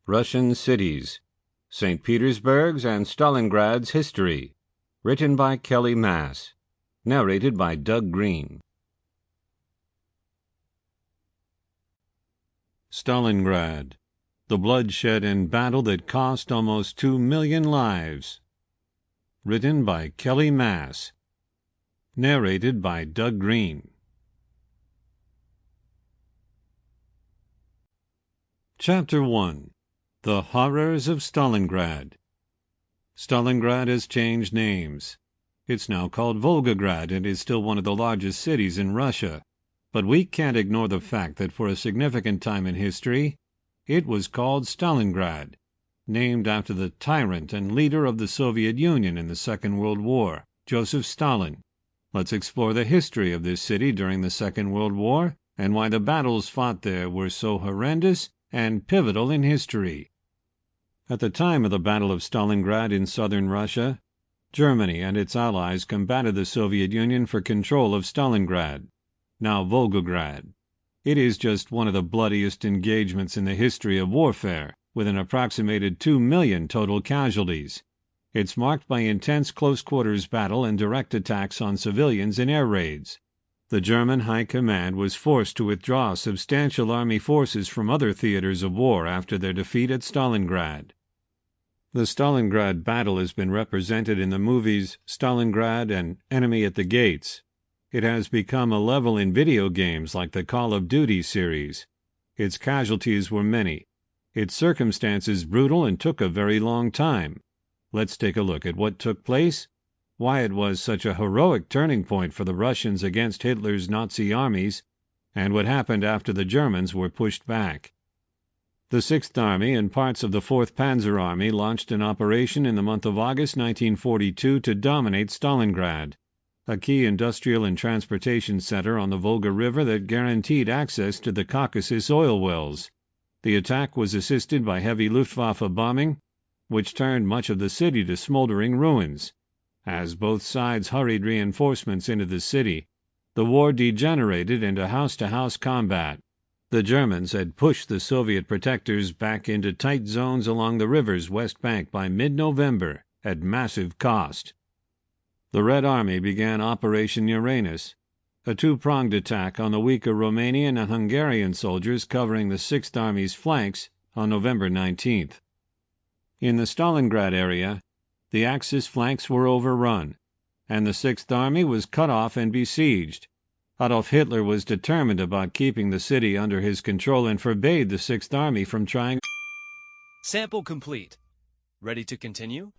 Russian Cities, St. Petersburg's and Stalingrad's History, written by Kelly Mass, narrated by Doug Greene. Stalingrad, the bloodshed and battle that cost almost 2 million lives. Written by Kelly Mass, narrated by Doug Greene. Chapter 1. The Horrors of Stalingrad. Stalingrad has changed names. It's now called Volgograd and is still one of the largest cities in Russia. But we can't ignore the fact that for a significant time in history, it was called Stalingrad, named after the tyrant and leader of the Soviet Union in the Second World War, Joseph Stalin. Let's explore the history of this city during the Second World War and why the battles fought there were so horrendous and pivotal in history. At the time of the Battle of Stalingrad in southern Russia, Germany and its allies combated the Soviet Union for control of Stalingrad, now Volgograd. It is just one of the bloodiest engagements in the history of warfare, with an approximated 2 million total casualties. It's marked by intense close-quarters battle and direct attacks on civilians in air raids. The German High Command was forced to withdraw substantial army forces from other theaters of war after their defeat at Stalingrad. The Stalingrad battle has been represented in the movies Stalingrad and Enemy at the Gates. It has become a level in video games like the Call of Duty series. Its casualties were many. Its circumstances brutal and took a very long time. Let's take a look at what took place, why it was such a heroic turning point for the Russians against Hitler's Nazi armies, and what happened after the Germans were pushed back. The 6th Army and parts of the 4th Panzer Army launched an operation in the month of August 1942 to dominate Stalingrad, a key industrial and transportation center on the Volga River that guaranteed access to the Caucasus oil wells. The attack was assisted by heavy Luftwaffe bombing, which turned much of the city to smoldering ruins. As both sides hurried reinforcements into the city, the war degenerated into house-to-house combat. The Germans had pushed the Soviet protectors back into tight zones along the river's west bank by mid-November at massive cost. The Red Army began Operation Uranus, a two-pronged attack on the weaker Romanian and Hungarian soldiers covering the 6th Army's flanks on November 19th. In the Stalingrad area, the Axis flanks were overrun, and the 6th Army was cut off and besieged. Adolf Hitler was determined about keeping the city under his control and forbade the 6th Army from trying. Sample complete. Ready to continue?